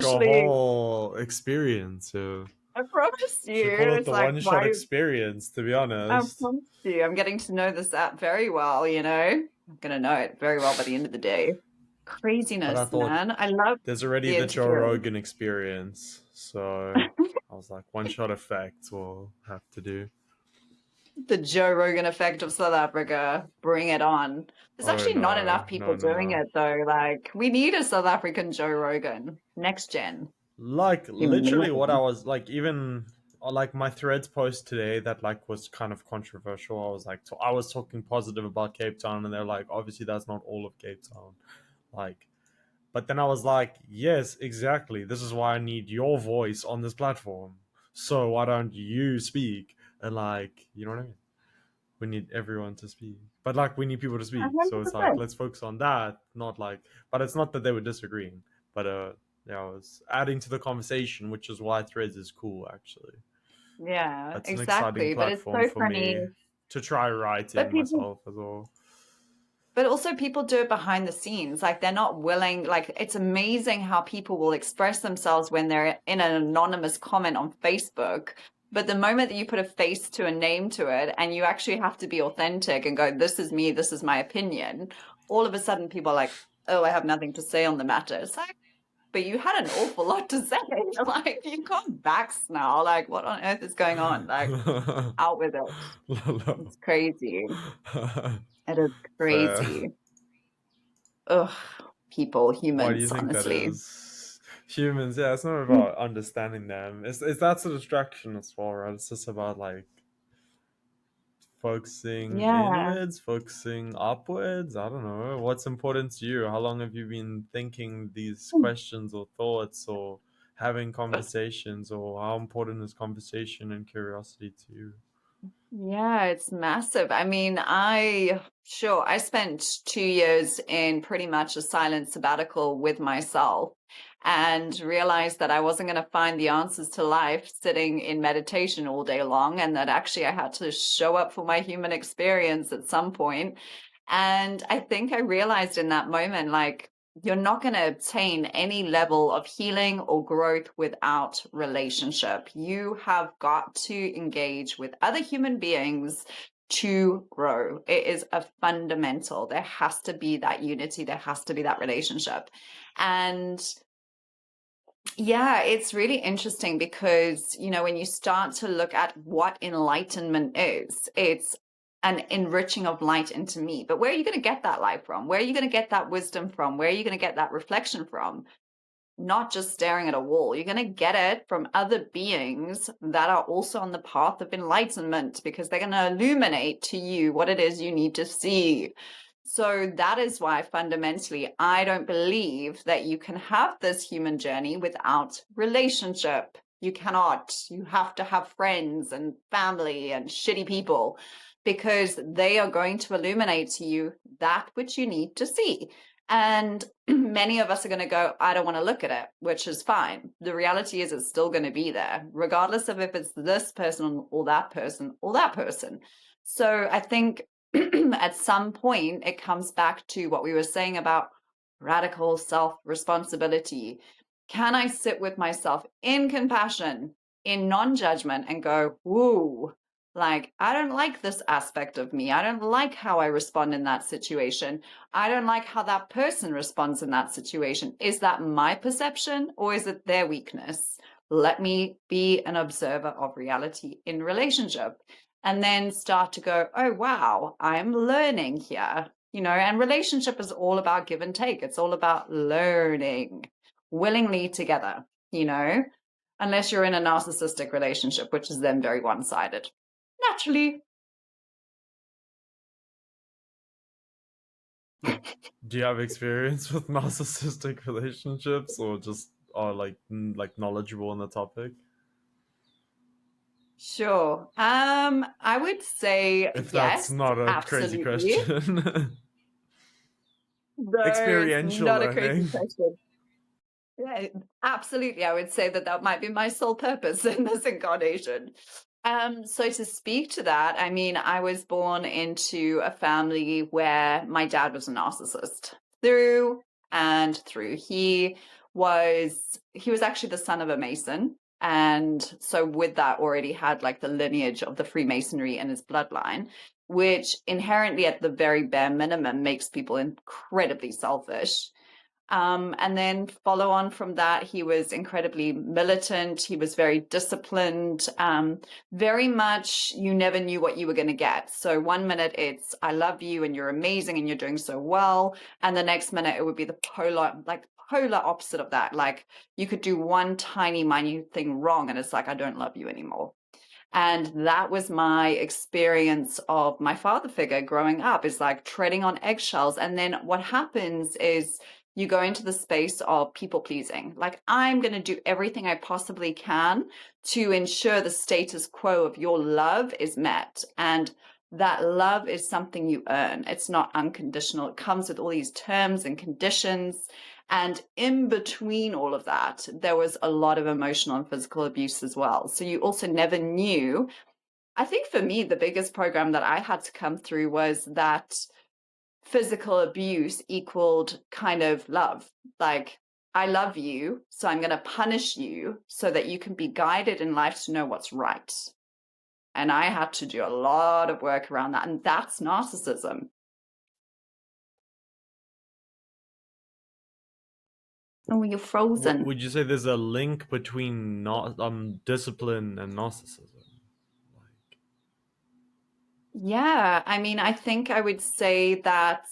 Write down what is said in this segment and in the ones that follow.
a Literally, whole experience. I promise Should you. call it It's the like, one shot why? experience, to be I honest. promise you. I'm getting to know this app very well, you know? I'm gonna know it very well by the end of the day. But I Craziness, thought man. I love there's already the the Joe interference. Rogan experience, so I was like, one shot effect will have to do. The Joe Rogan effect of South Africa. Bring it on. There's Oh actually not no, enough people no, no, doing no. it though. Like, we need a South African Joe Rogan. Next gen Like human literally what I being. was like, even like my threads post today that like was kind of controversial. I was like, I was talking positive about Cape Town, and they're like, obviously that's not all of Cape Town. Like, but then I was like, yes, exactly. This is why I need your voice on this platform. So why don't you speak? And like, you know what I mean? We need everyone to speak. But like, we need people to speak. So it's like, 100%. let's focus on that, not like, but it's not that they were disagreeing. But yeah, I was adding to the conversation, which is why Threads is cool, actually. Yeah, That's an exciting exactly. But it's platform so for funny. me to try But writing people myself as well. But also people do it behind the scenes. Like they're not willing, like it's amazing how people will express themselves when they're in an anonymous comment on Facebook. But the moment that you put a face to a name to it and you actually have to be authentic and go, this is me, this is my opinion, all of a sudden people are like, oh, I have nothing to say on the matter. It's like, but you had an awful lot to say. Like you can't backs now. Like what on earth is going on? Like out with it. It's crazy. It is Fair. crazy. Ugh, people, Why do you humans, think that honestly. is? Humans, yeah, it's not about understanding them. It's that's a distraction as well, right? It's just about like focusing Yeah. inwards, focusing upwards. I don't know. What's important to you? How long have you been thinking these questions or thoughts or having conversations, or how important is conversation and curiosity to you? Yeah, it's massive. I mean, I spent 2 years in pretty much a silent sabbatical with myself and realized that I wasn't going to find the answers to life sitting in meditation all day long, and that actually I had to show up for my human experience at some point. And I think I realized in that moment, like, you're not going to obtain any level of healing or growth without relationship. You have got to engage with other human beings to grow. It is a fundamental. There has to be that unity, there has to be that relationship. And yeah, it's really interesting because, when you start to look at what enlightenment is, it's an enriching of light into me. But where are you going to get that light from? Where are you going to get that wisdom from? Where are you going to get that reflection from? Not just staring at a wall. You're going to get it from other beings that are also on the path of enlightenment because they're going to illuminate to you what it is you need to see. So that is why fundamentally, I don't believe that you can have this human journey without relationship. You cannot. You have to have friends and family and shitty people because they are going to illuminate to you that which you need to see. And many of us are going to go, I don't want to look at it, which is fine. The reality is it's still going to be there, regardless of if it's this person or that person or that person. So I think at some point it comes back to what we were saying about radical self-responsibility. Can I sit with myself in compassion, in non-judgment, and go, woo, like, I don't like this aspect of me. I don't like how I respond in that situation. I don't like how that person responds in that situation. Is that my perception or is it their weakness? Let me be an observer of reality in relationship and then start to go, oh, wow, I'm learning here. And relationship is all about give and take. It's all about learning willingly together, unless you're in a narcissistic relationship, which is then very one-sided. Naturally. Do you have experience with narcissistic relationships, or just are like knowledgeable on the topic? Sure. I would say If that's yes, not a crazy absolutely. question. No, it's Experiential not a crazy learning. question. Yeah, absolutely. I would say that that might be my sole purpose in this incarnation. So to speak to that, I mean, I was born into a family where my dad was a narcissist through and through. He he was actually the son of a Mason. And so with that already had like the lineage of the Freemasonry in his bloodline, which inherently at the very bare minimum makes people incredibly selfish. And then follow on from that, he was incredibly militant. He was very disciplined, very much you never knew what you were going to get. So one minute it's, I love you and you're amazing and you're doing so well. And the next minute it would be the polar opposite of that. Like you could do one tiny minute thing wrong and it's like, I don't love you anymore. And that was my experience of my father figure growing up, is like treading on eggshells. And then what happens is you go into the space of people pleasing. Like, I'm going to do everything I possibly can to ensure the status quo of your love is met. And that love is something you earn. It's not unconditional. It comes with all these terms and conditions. And in between all of that, there was a lot of emotional and physical abuse as well. So you also never knew. I think for me, the biggest program that I had to come through was that physical abuse equaled kind of love. Like, I love you, so I'm going to punish you so that you can be guided in life to know what's right. And I had to do a lot of work around that. And that's narcissism. Oh, you're frozen. Would you say there's a link between discipline and narcissism? Like, Yeah, I mean, I think I would say that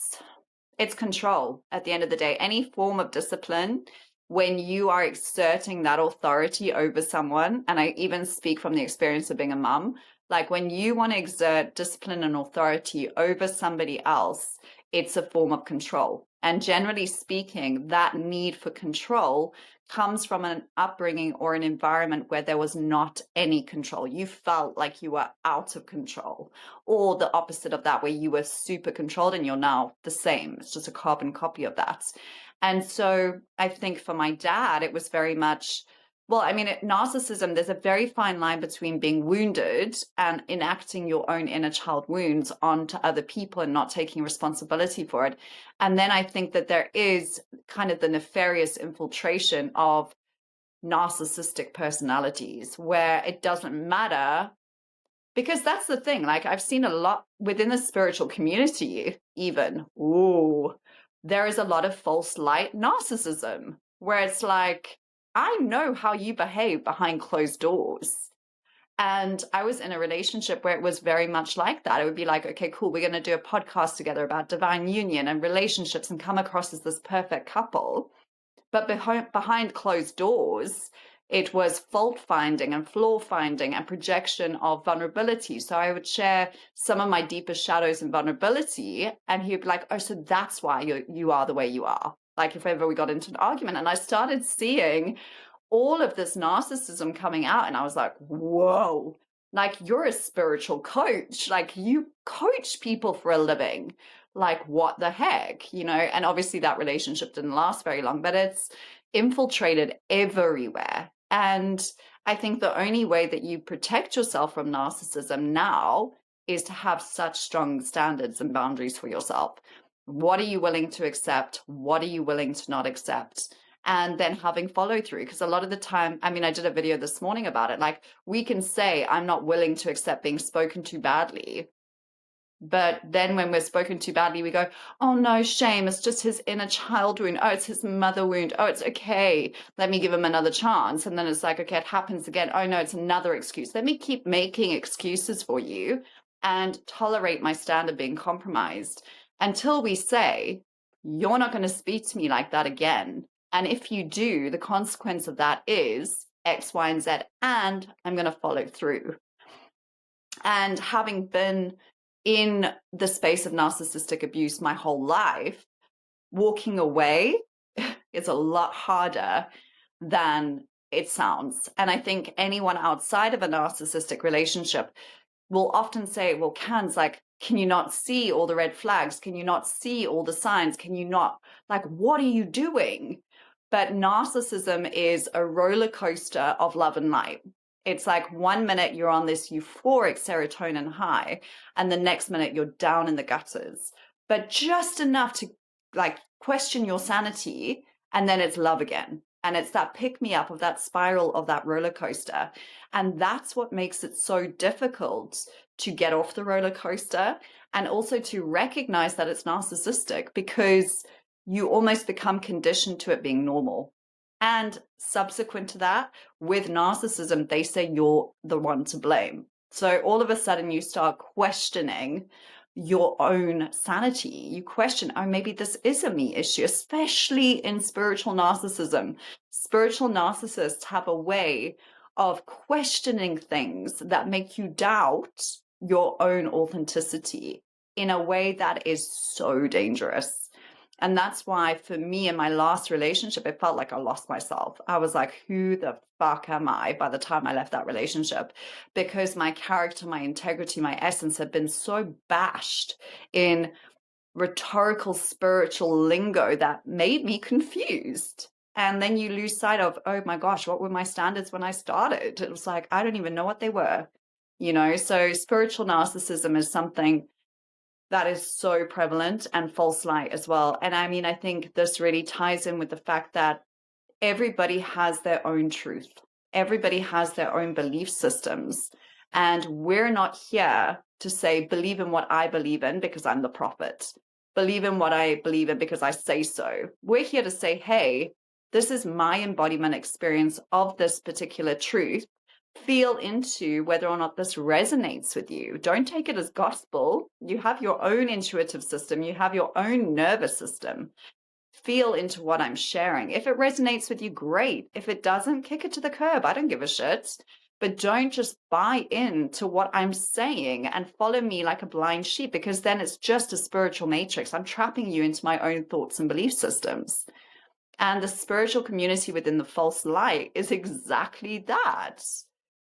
it's control at the end of the day. Any form of discipline, when you are exerting that authority over someone, and I even speak from the experience of being a mum, like when you want to exert discipline and authority over somebody else, it's a form of control. And generally speaking, that need for control comes from an upbringing or an environment where there was not any control. You felt like you were out of control, or the opposite of that, where you were super controlled and you're now the same. It's just a carbon copy of that. And so I think for my dad, it was very much, well, I mean, narcissism, there's a very fine line between being wounded and enacting your own inner child wounds onto other people and not taking responsibility for it. And then I think that there is kind of the nefarious infiltration of narcissistic personalities where it doesn't matter, because that's the thing. Like, I've seen a lot within the spiritual community, even, there is a lot of false light narcissism where it's like, I know how you behave behind closed doors. And I was in a relationship where it was very much like that. It would be like, okay, cool, we're going to do a podcast together about divine union and relationships and come across as this perfect couple. But behind closed doors, it was fault finding and flaw finding and projection of vulnerability. So I would share some of my deepest shadows and vulnerability, and he'd be like, oh, so that's why you are the way you are. Like if ever we got into an argument, and I started seeing all of this narcissism coming out, and I was like, whoa, like you're a spiritual coach, like you coach people for a living. Like, what the heck, you know? And obviously that relationship didn't last very long, but it's infiltrated everywhere. And I think the only way that you protect yourself from narcissism now is to have such strong standards and boundaries for yourself. What are you willing to accept? What are you willing to not accept? And then having follow through. Because a lot of the time, I mean, I did a video this morning about it. Like, we can say, I'm not willing to accept being spoken to badly. But then when we're spoken to badly, we go, oh no, shame, it's just his inner child wound. Oh, it's his mother wound. Oh, it's okay. Let me give him another chance. And then it's like, okay, it happens again. Oh no, it's another excuse. Let me keep making excuses for you and tolerate my standard being compromised until we say, you're not going to speak to me like that again. And if you do, the consequence of that is X, Y, and Z, and I'm going to follow through. And having been in the space of narcissistic abuse my whole life, walking away is a lot harder than it sounds. And I think anyone outside of a narcissistic relationship will often say, well, Can's like, can you not see all the red flags? Can you not see all the signs? Can you not, like, what are you doing? But narcissism is a roller coaster of love and light. It's like 1 minute you're on this euphoric serotonin high, and the next minute you're down in the gutters, but just enough to like question your sanity, and then it's love again. And it's that pick me up of that spiral of that roller coaster. And that's what makes it so difficult to get off the roller coaster and also to recognize that it's narcissistic, because you almost become conditioned to it being normal. And subsequent to that, with narcissism, they say you're the one to blame. So all of a sudden you start questioning your own sanity. You question, oh, maybe this is a me issue, especially in spiritual narcissism. Spiritual narcissists have a way of questioning things that make you doubt your own authenticity in a way that is so dangerous. And that's why for me in my last relationship, it felt like I lost myself. I was like, who the fuck am I by the time I left that relationship? Because my character, my integrity, my essence had been so bashed in rhetorical spiritual lingo that made me confused. And then you lose sight of, oh my gosh, what were my standards when I started? It was like, I don't even know what they were, you know? So spiritual narcissism is something that is so prevalent, and false light as well. And I mean, I think this really ties in with the fact that everybody has their own truth. Everybody has their own belief systems. And we're not here to say, believe in what I believe in because I'm the prophet. Believe in what I believe in because I say so. We're here to say, hey, this is my embodiment experience of this particular truth. Feel into whether or not this resonates with you. Don't take it as gospel. You have your own intuitive system. You have your own nervous system. Feel into what I'm sharing. If it resonates with you, great. If it doesn't, kick it to the curb. I don't give a shit. But don't just buy into what I'm saying and follow me like a blind sheep, because then it's just a spiritual matrix. I'm trapping you into my own thoughts and belief systems. And the spiritual community within the false light is exactly that.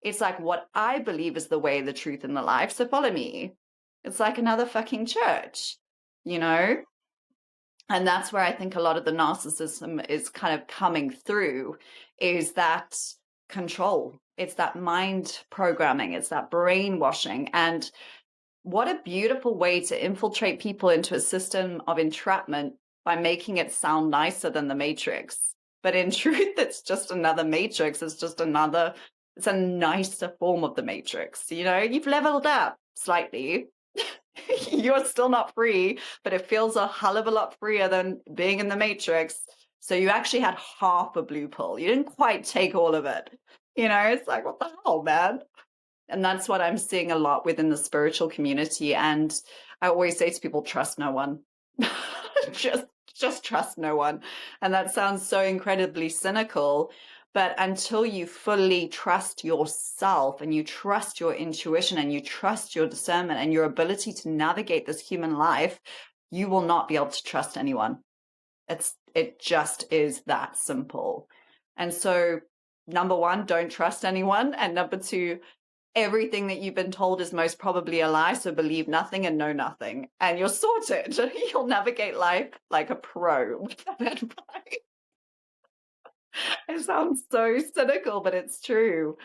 It's like what I believe is the way, the truth, and the life. So follow me. It's like another fucking church, you know? And that's where I think a lot of the narcissism is kind of coming through, is that control. It's that mind programming. It's that brainwashing. And what a beautiful way to infiltrate people into a system of entrapment by making it sound nicer than the Matrix. But in truth, it's just another Matrix. It's a nicer form of the Matrix. You know, you've leveled up slightly. You're still not free, but it feels a hell of a lot freer than being in the Matrix. So you actually had half a blue pill. You didn't quite take all of it. You know, it's like, what the hell, man? And that's what I'm seeing a lot within the spiritual community. And I always say to people, trust no one. just trust no one. And that sounds so incredibly cynical. But until you fully trust yourself and you trust your intuition and you trust your discernment and your ability to navigate this human life, you will not be able to trust anyone. It just is that simple. And so, number one, don't trust anyone. And number two, everything that you've been told is most probably a lie, so believe nothing and know nothing, and you're sorted. You'll navigate life like a pro with that advice. It sounds so cynical, but it's true.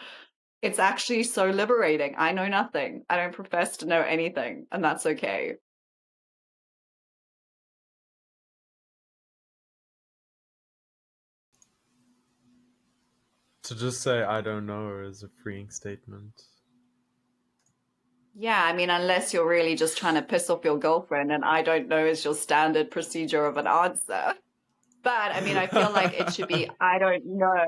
It's actually so liberating. I know nothing. I don't profess to know anything, and that's okay. To just say I don't know is a freeing statement. Yeah, I mean, unless you're really just trying to piss off your girlfriend, and I don't know is your standard procedure of an answer. But I mean, I feel like it should be, I don't know,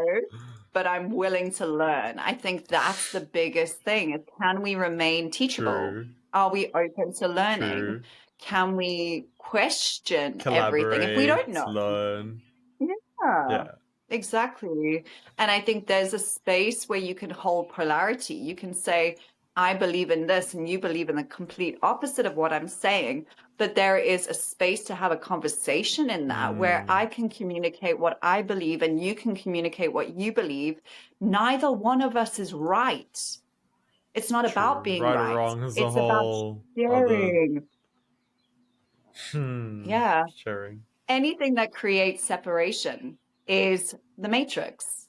but I'm willing to learn. I think that's the biggest thing is, can we remain teachable? True. Are we open to learning? True. Can we question everything if we don't Collaborate, know? learn. Yeah, Yeah. exactly. And I think there's a space where you can hold polarity. You can say, I believe in this, and you believe in the complete opposite of what I'm saying. But there is a space to have a conversation in that where I can communicate what I believe and you can communicate what you believe. Neither one of us is right. It's not about True. being Right or right. wrong is a It's about whole other sharing. Yeah. sharing. Anything that creates separation is the matrix.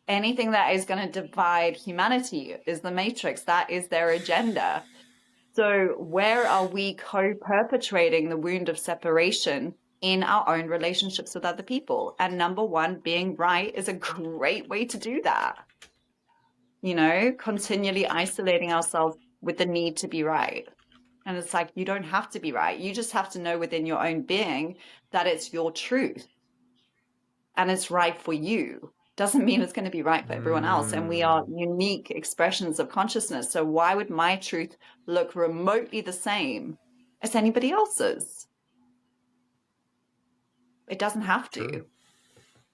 Anything that is going to divide humanity is the matrix. That is their agenda. So where are we co-perpetrating the wound of separation in our own relationships with other people. And number one, being right is a great way to do that. Continually isolating ourselves with the need to be right. And it's like, you don't have to be right. You just have to know within your own being that it's your truth and it's right for you. Doesn't mean it's going to be right for everyone else. And we are Mm, unique expressions of consciousness. So why would my truth look remotely the same as anybody else's? It doesn't have true. to.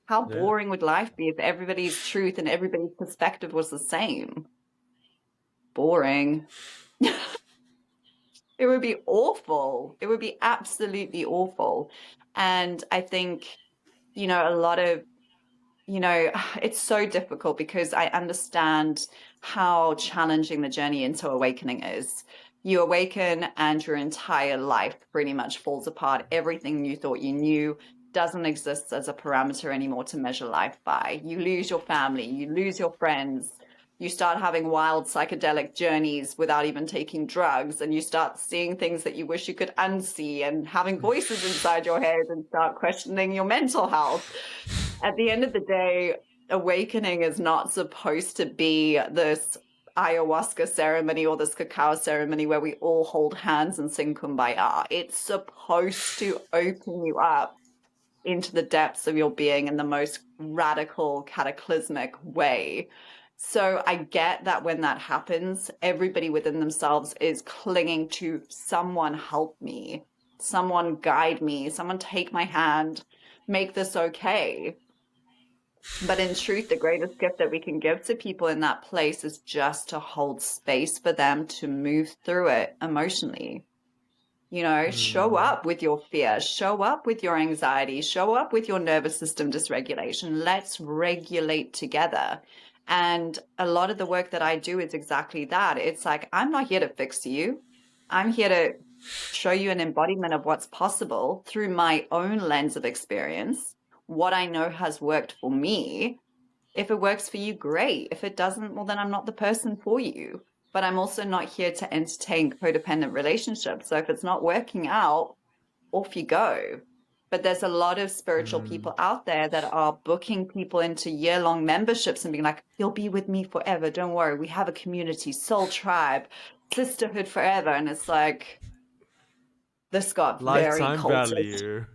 How Yeah. boring would life be if everybody's truth and everybody's perspective was the same? Boring. It would be awful. It would be absolutely awful. And I think, a lot of, it's so difficult because I understand how challenging the journey into awakening is. You awaken and your entire life pretty much falls apart. Everything you thought you knew doesn't exist as a parameter anymore to measure life by. You lose your family, you lose your friends, you start having wild psychedelic journeys without even taking drugs, and you start seeing things that you wish you could unsee and having voices inside your head and start questioning your mental health. At the end of the day, awakening is not supposed to be this ayahuasca ceremony or this cacao ceremony where we all hold hands and sing kumbaya. It's supposed to open you up into the depths of your being in the most radical, cataclysmic way. So I get that when that happens, everybody within themselves is clinging to someone help me, someone guide me, someone take my hand, make this okay. But in truth, the greatest gift that we can give to people in that place is just to hold space for them to move through it emotionally. Show Mm, up with your fear, show up with your anxiety, show up with your nervous system dysregulation. Let's regulate together. And a lot of the work that I do is exactly that. It's like, I'm not here to fix you. I'm here to show you an embodiment of what's possible through my own lens of experience, what I know has worked for me. If it works for you, great. If it doesn't, well, then I'm not the person for you. But I'm also not here to entertain codependent relationships. So if it's not working out, off you go. But there's a lot of spiritual mm. people out there that are booking people into year-long memberships and being like, you'll be with me forever. Don't worry. We have a community, soul tribe, sisterhood forever. And it's like, this got very Lifetime cultist. value.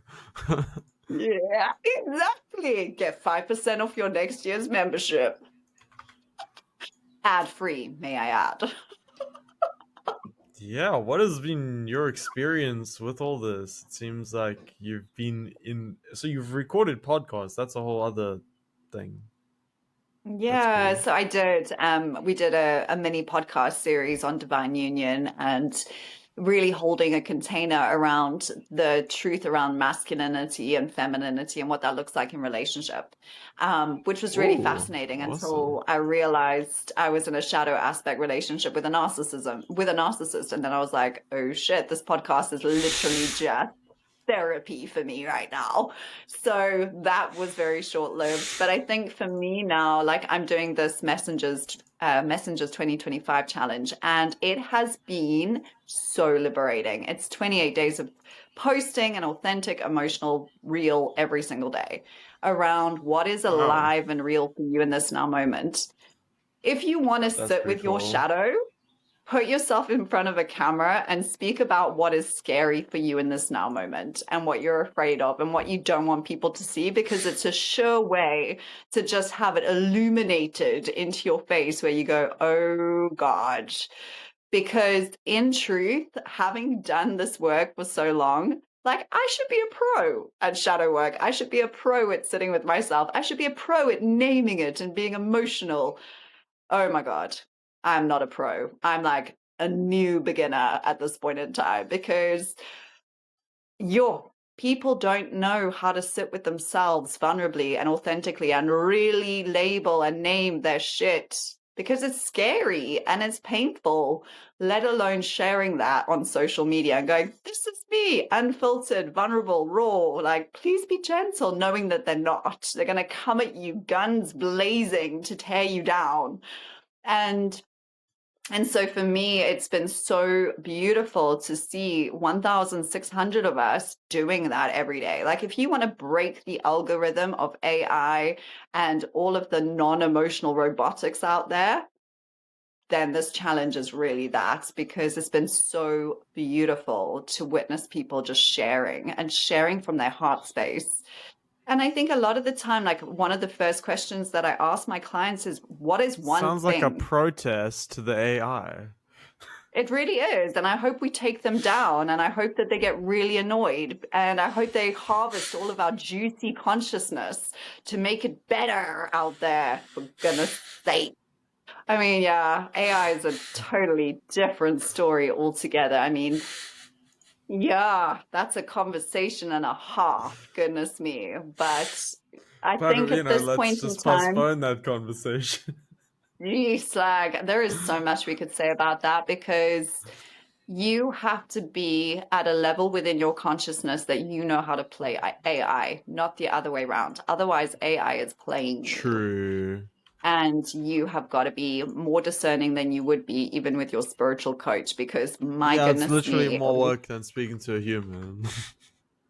Yeah, exactly. Get 5% off your next year's membership. Ad free, may I add. Yeah, what has been your experience with all this? It seems like you've been in. So you've recorded podcasts. That's a whole other thing. That's Yeah, cool. so I did. We did a mini podcast series on divine union and really holding a container around the truth around masculinity and femininity and what that looks like in relationship, which was really Ooh, fascinating awesome. until I realized I was in a shadow aspect relationship with a narcissist, and then I was like, oh shit, this podcast is literally just therapy for me right now. So that was very short lived. But I think for me now, like I'm doing this Messengers 2025 challenge, and it has been so liberating. It's 28 days of posting an authentic, emotional reel every single day around what is Wow, alive and real for you in this now moment. If you want to that's sit pretty with your cool. shadow, put yourself in front of a camera and speak about what is scary for you in this now moment and what you're afraid of and what you don't want people to see, because it's a sure way to just have it illuminated into your face where you go, oh God. Because in truth, having done this work for so long, like I should be a pro at shadow work. I should be a pro at sitting with myself. I should be a pro at naming it and being emotional. Oh my God, I'm not a pro. I'm like a new beginner at this point in time because your people don't know how to sit with themselves vulnerably and authentically and really label and name their shit because it's scary and it's painful, let alone sharing that on social media and going, this is me, unfiltered, vulnerable, raw. Like, please be gentle, knowing that they're not. They're going to come at you guns blazing to tear you down. And And so for me, it's been so beautiful to see 1,600 of us doing that every day. Like, if you want to break the algorithm of AI and all of the non-emotional robotics out there, then this challenge is really that, because it's been so beautiful to witness people just sharing and sharing from their heart space. And I think a lot of the time, like, one of the first questions that I ask my clients is, what is one Sounds like a thing? protest to the AI. It really is. And I hope we take them down, and I hope that they get really annoyed, and I hope they harvest all of our juicy consciousness to make it better out there, for goodness sake. I mean, yeah, AI is a totally different story altogether. I mean, yeah, that's a conversation and a half, goodness me. But I But think you at know, this let's point in just time, postpone that conversation. geez, like, there is so much we could say about that, because you have to be at a level within your consciousness that you know how to play AI, not the other way around. Otherwise, AI is playing you. True. And you have got to be more discerning than you would be even with your spiritual coach, because my Yeah, it's goodness literally me, more work than speaking to a human.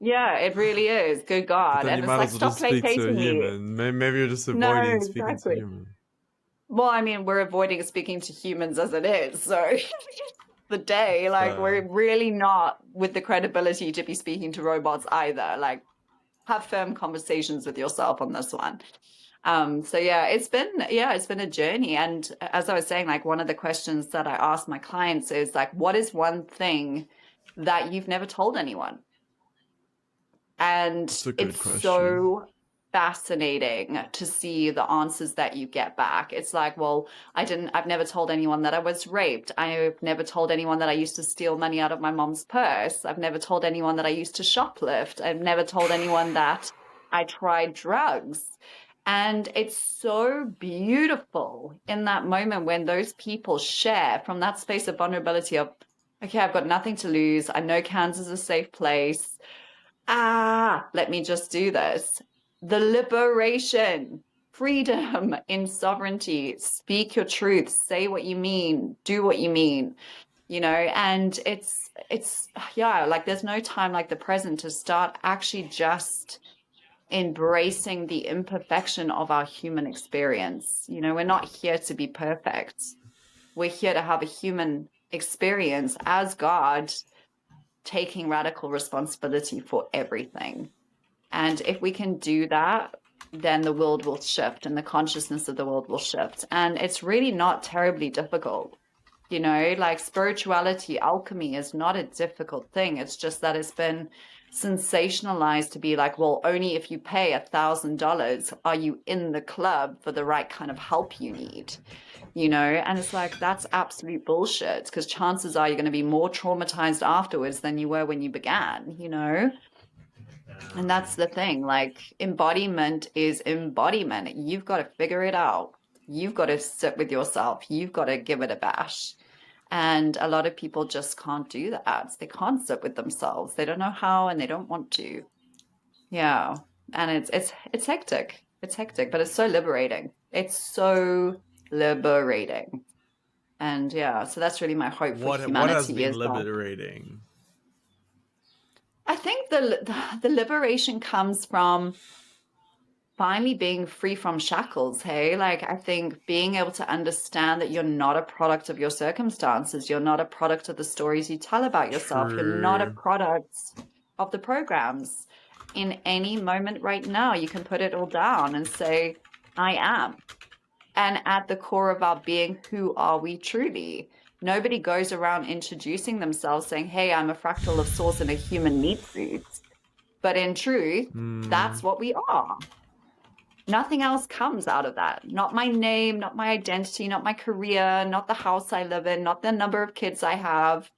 yeah, it really is. Good But God. then you And it's might like, as well stop just speak to a placating me. human. Maybe you're just No, avoiding speaking to a exactly. human. Well, I mean, we're avoiding speaking to humans as it is. So the day, like, Fair. we're really not with the credibility to be speaking to robots either. Like, have firm conversations with yourself on this one. So it's been a journey. And as I was saying, like, one of the questions that I ask my clients is like, what is one thing that you've never told anyone? And That's a good it's question. so fascinating to see the answers that you get back. It's like, well, I've never told anyone that I was raped. I've never told anyone that I used to steal money out of my mom's purse. I've never told anyone that I used to shoplift. I've never told anyone that I tried drugs. And it's so beautiful in that moment when those people share from that space of vulnerability of, okay, I've got nothing to lose. I know Kansas is a safe place. Let me just do this. The liberation, freedom in sovereignty. Speak your truth, say what you mean, do what you mean, and yeah, like, there's no time like the present to start actually just embracing the imperfection of our human experience. We're not here to be perfect. We're here to have a human experience as God, taking radical responsibility for everything. And if we can do that, then the world will shift and the consciousness of the world will shift. And it's really not terribly difficult. Like, spirituality, alchemy is not a difficult thing. It's just that it's been sensationalized to be like, well, only if you pay $1,000 are you in the club for the right kind of help you need, And it's like, that's absolute bullshit, because chances are you're going to be more traumatized afterwards than you were when you began. And that's the thing, like, embodiment is embodiment. You've got to figure it out. You've got to sit with yourself. You've got to give it a bash. And a lot of people just can't do that. They can't sit with themselves. They don't know how, and they don't want to. Yeah. And it's hectic. It's hectic, but it's so liberating. It's so liberating. And yeah, so that's really my hope for What has humanity been is that liberating? I think the liberation comes from finally being free from shackles. Hey, like, I think being able to understand that you're not a product of your circumstances, you're not a product of the stories you tell about yourself, you're not a True. product of the programs. In any moment right now, you can put it all down and say, I am. And at the core of our being, who are we truly? Nobody goes around introducing themselves saying, hey, I'm a fractal of source in a human meat suit. But in truth, Hmm. that's what we are. Nothing else comes out of that. Not my name, not my identity, not my career, not the house I live in, not the number of kids I have.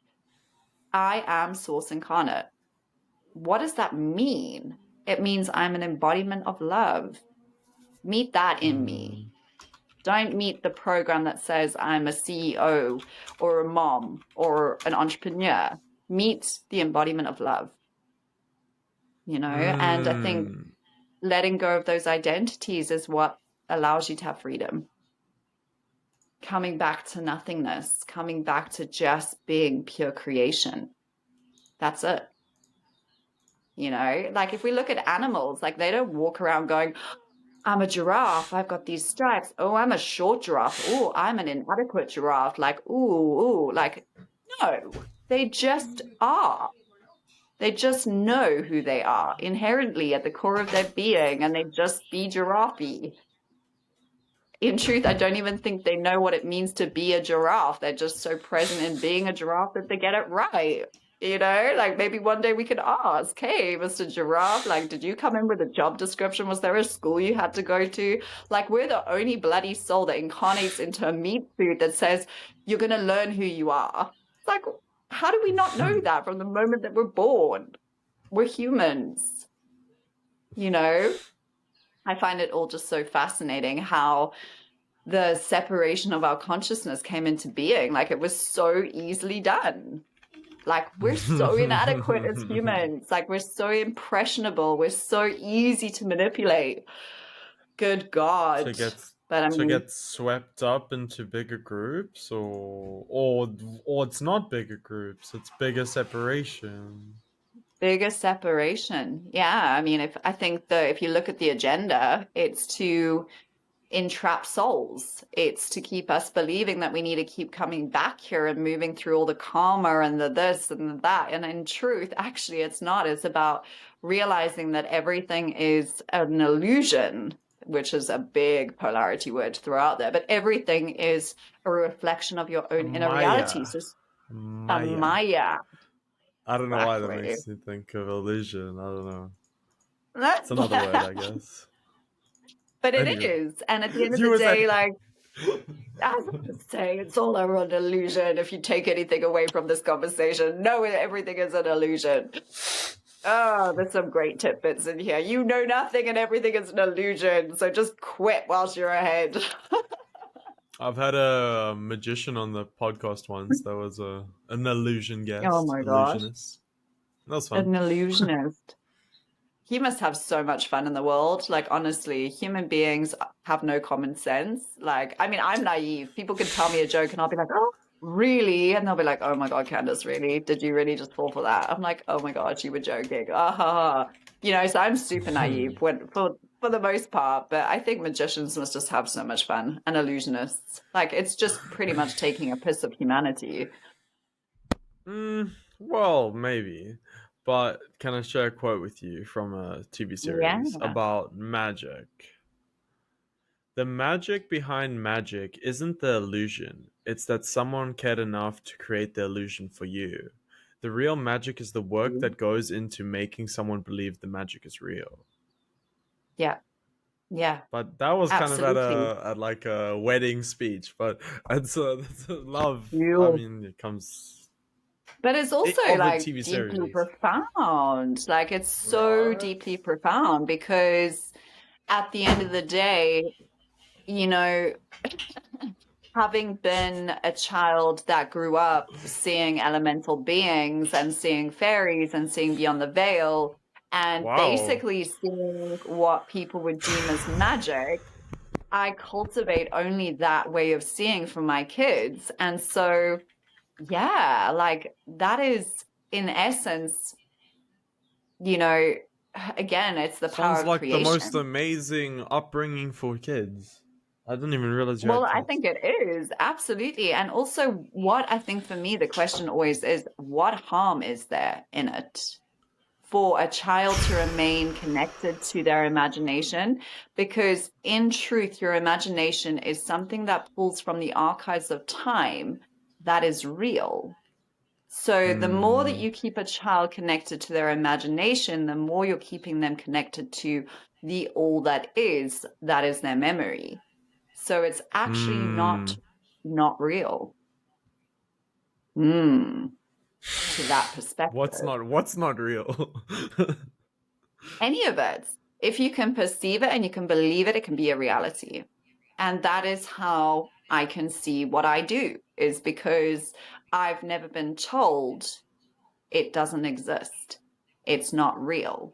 I am source incarnate. What does that mean? It means I'm an embodiment of love. Meet that in me. Hmm. Don't meet the program that says I'm a CEO or a mom or an entrepreneur. Meet the embodiment of love. And I think Hmm. letting go of those identities is what allows you to have freedom. coming back to nothingness, coming back to just being pure creation. That's it. You know, like if we look at animals, like they don't walk around going, I'm a giraffe. I've got these stripes. Oh, I'm a short giraffe. Oh, I'm an inadequate giraffe. Like, ooh, like, no, they just are. They just know who they are inherently at the core of their being, and they just be giraffe. In truth, I don't even think they know what it means to be a giraffe. They're just so present in being a giraffe that they get it right. You know, like maybe one day we could ask, hey, Mr. Giraffe, like, did you come in with a job description? Was there a school you had to go to? Like, we're the only bloody soul that incarnates into a meat suit that says you're going to learn who you are. It's like, how do we not know that from the moment that we're born? We're humans, you know? I find it all just so fascinating how the separation of our consciousness came into being. Like it was so easily done. Like we're so inadequate as humans. Like we're so impressionable. We're so easy to manipulate. Good to God. get But I to mean, get swept up into bigger groups, or it's not bigger groups, it's bigger separation. bigger separation. Yeah. I mean, if you look at the agenda, it's to entrap souls. It's to keep us believing that we need to keep coming back here and moving through all the karma and the this and the that. And in truth, actually, it's not. It's about realizing that everything is an illusion, which is a big polarity word throughout there. But everything is a reflection of your own inner reality. Maya. So a Maya. Maya, I don't know why that exactly. makes me think of illusion. I don't know. It's another word, But I guess. it Anyway, is. And at the end of you the were day, saying. like, as I was saying, it's all an illusion. If you take anything away from this conversation, know that everything is an illusion. Oh, there's some great tidbits in here. You know nothing and everything is an illusion. So just quit whilst you're ahead. I've had a magician on the podcast once. That was an illusion Oh guest, my gosh. illusionist. That was fun. An illusionist. He must have so much fun in the world. Like, honestly, human beings have no common sense. Like, I mean, I'm naive. People can tell me a joke and I'll be like, oh, really? And they'll be like, oh my God, Candace, really? Did you really just fall for that? I'm like, oh my God, you were joking. Ah, ha, ha. You know, so I'm super naive for the most part. But I think magicians must just have so much fun and illusionists. Like, it's just pretty much taking a piss of humanity. Well, maybe. But can I share a quote with you from a TV Yeah. series about magic? The magic behind magic isn't the illusion, it's that someone cared enough to create the illusion for you. The real magic is the work that goes into making someone believe the magic is real. Yeah. Yeah. But that was kind of at Absolutely. like a wedding speech. But that's a love. I You. mean, it comes But it's also of the like TV deeply series, profound. Like it's so right? deeply profound because at the end of the day, you know, having been a child that grew up seeing elemental beings and seeing fairies and seeing beyond the veil and Wow. basically seeing what people would deem as magic, I cultivate only that way of seeing for my kids. And so yeah, like that is in essence, you know, again, it's the power Sounds of like the most creation. amazing upbringing for kids. I didn't even realize you Well, had I kids. think it is absolutely. And also, what I think for me, the question always is, what harm is there in it for a child to remain connected to their imagination? Because in truth, your imagination is something that pulls from the archives of time that is real. So the more that Hmm. you keep a child connected to their imagination, the more you're keeping them connected to the all that is their memory. So it's actually Hmm. not real. Mm, to that perspective. What's not real? Any of it. If you can perceive it and you can believe it, it can be a reality. And that is how I can see what I do, is because I've never been told it doesn't exist. It's not real.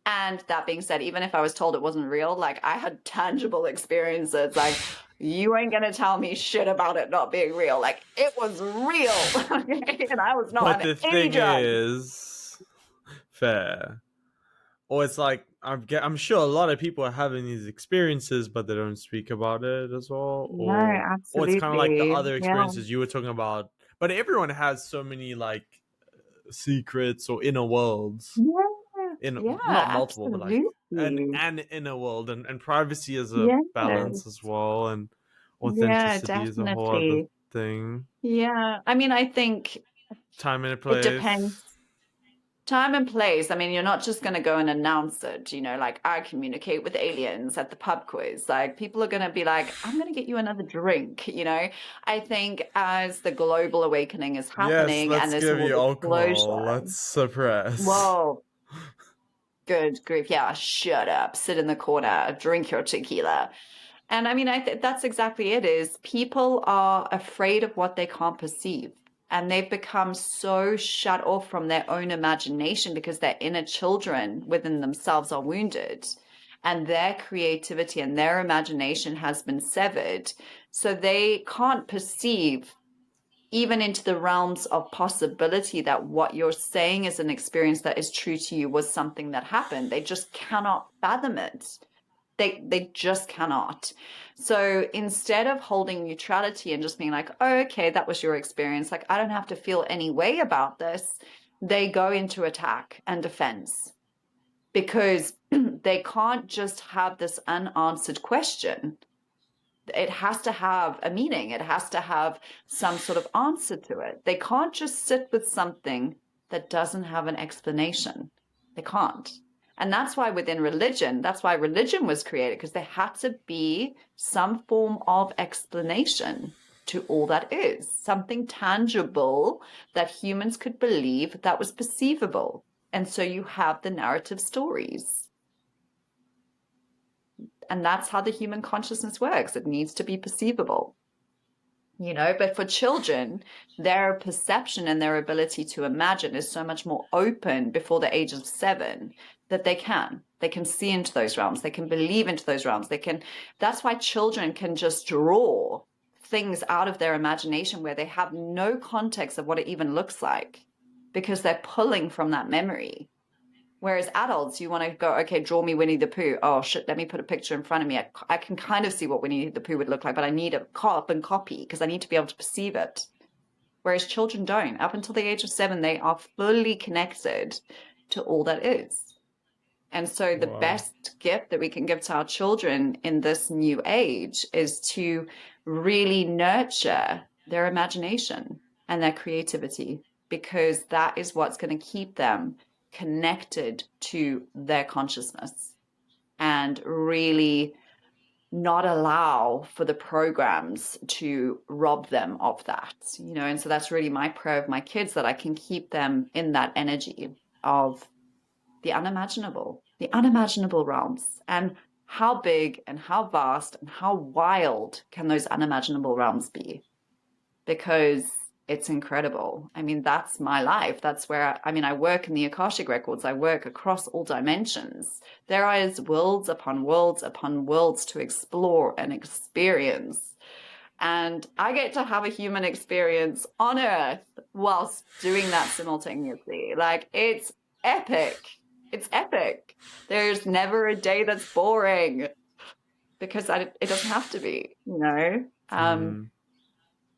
And that being said, even if I was told it wasn't real, like I had tangible experiences. Like You ain't gonna tell me shit about it not being real. Like, it was real. Okay? And I was not But on the any thing drugs. is, fair. Or it's like I'm sure a lot of people are having these experiences, but they don't speak about it as well. No, Or it's kind of like the absolutely. other Yeah. experiences you were talking about. But everyone has so many like secrets or inner worlds. Yeah. In Yeah, not multiple, but like absolutely. an inner world, and privacy is a Yeah. balance as well, and Yeah, authenticity is a whole other definitely. thing. Yeah. I mean, I think Time and a it depends. place. Time and place. I mean, you're not just going to go and announce it, like I communicate with aliens at the pub quiz. Like, people are going to be like, I'm going to get you another drink. I think as the global awakening is Yes, happening and let's this give whole you alcohol. disclosure, Let's suppress. whoa, good grief. Yeah, shut up, sit in the corner, drink your tequila. And I mean, that's exactly it is people are afraid of what they can't perceive. And they've become so shut off from their own imagination because their inner children within themselves are wounded and their creativity and their imagination has been severed. So they can't perceive even into the realms of possibility that what you're saying is an experience that is true to you was something that happened. They just cannot fathom it. They just cannot. So instead of holding neutrality and just being like, oh, okay, that was your experience, like I don't have to feel any way about this, they go into attack and defense because they can't just have this unanswered question. It has to have a meaning. It has to have some sort of answer to it. They can't just sit with something that doesn't have an explanation. They can't. And that's why within religion, that's why religion was created, because there had to be some form of explanation to all that is, something tangible that humans could believe that was perceivable. And so you have the narrative stories. And that's how the human consciousness works. It needs to be perceivable. But for children, their perception and their ability to imagine is so much more open before the age of 7 that they can see into those realms. They can believe into those realms. That's why children can just draw things out of their imagination where they have no context of what it even looks like because they're pulling from that memory. Whereas adults, you want to go, okay, draw me Winnie the Pooh. Oh, shit, let me put a picture in front of me. I can kind of see what Winnie the Pooh would look like, but I need a carbon copy because I need to be able to perceive it. Whereas children don't. Up until the age of 7, they are fully connected to all that is. And so the Wow. best gift that we can give to our children in this new age is to really nurture their imagination and their creativity, because that is what's going to keep them connected to their consciousness and really not allow for the programs to rob them of that. And so that's really my prayer of my kids, that I can keep them in that energy of the unimaginable realms. And how big and how vast and how wild can those unimaginable realms be? Because it's incredible. I mean, that's my life. That's where, I work in the Akashic Records. I work across all dimensions. There is worlds upon worlds upon worlds to explore and experience. And I get to have a human experience on Earth whilst doing that simultaneously. Like, it's epic. It's epic. There's never a day that's boring because it doesn't have to be. Mm.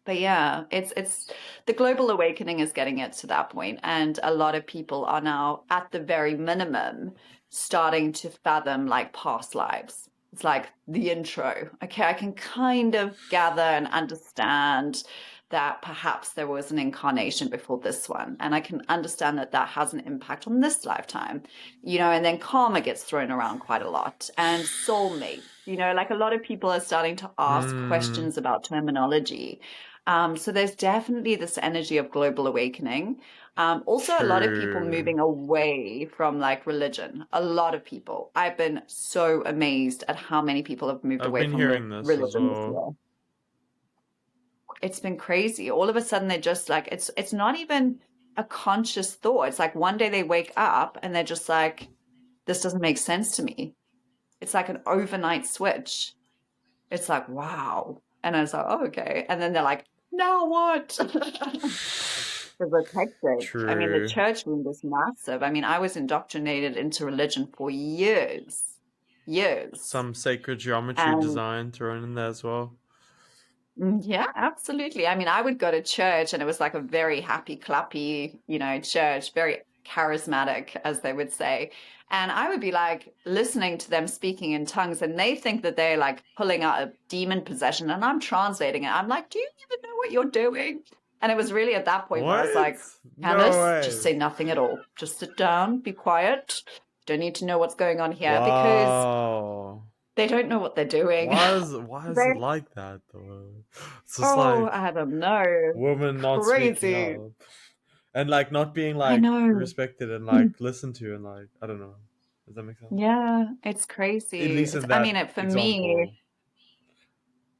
But yeah, it's the global awakening is getting it to that point, and a lot of people are now at the very minimum starting to fathom like past lives. It's like the intro. Okay, I can kind of gather and understand that perhaps there was an incarnation before this one, and I can understand that that has an impact on this lifetime, and then karma gets thrown around quite a lot, and soulmate. Like a lot of people are starting to ask Mm. questions about terminology. So there's definitely this energy of global awakening. Also, a lot of people True. moving away from like religion. A lot of people. I've been so amazed at how many people have moved I've away been from hearing this as religion this well. year. It's been crazy. All of a sudden, they're just like, it's not even a conscious thought. It's like one day they wake up and they're just like, this doesn't make sense to me. It's like an overnight switch. It's like, wow. And I was like, oh, okay. And then they're like, now what? Because it's hectic. I mean, the True. church wound is massive. I mean, I was indoctrinated into religion for years, years. Some sacred geometry And design thrown in there as well. yeah, absolutely. I mean, I would go to church and it was like a very happy, clappy, church, very charismatic, as they would say. And I would be like listening to them speaking in tongues, and they think that they're like pulling out a demon possession, and I'm translating it. I'm like, do you even know what you're doing? And it was really at that point where I was What? like, No Candace, just way. say nothing at all. Just sit down, be quiet. Don't need to know what's going on here because Wow. they don't know what they're doing. Why is They, it like that though? It's just oh, like I don't know. women not speaking Crazy. up and like not being I like know. respected and like listened to and like I don't know. Does that make sense? Yeah, it's At crazy. least It's, in I mean, that for me, example.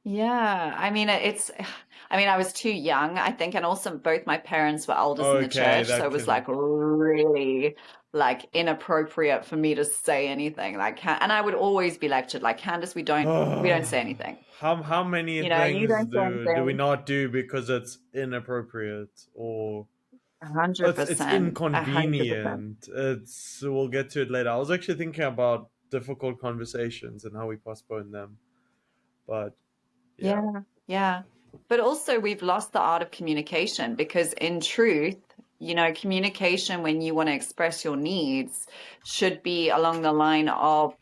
yeah, I mean, I mean, I was too young, I think, and also both my parents were elders in the Okay, church, so that it was can. like really like inappropriate for me to say anything. And I would always be lectured, like, Candace, we don't say anything. How many You things don't say do we anything. not do because it's inappropriate or it's 100%, 100%. inconvenient. It's we'll get to it later. I was actually thinking about difficult conversations and how we postpone them, but yeah. Yeah, yeah. But also, we've lost the art of communication because, in truth, communication when you want to express your needs should be along the line of,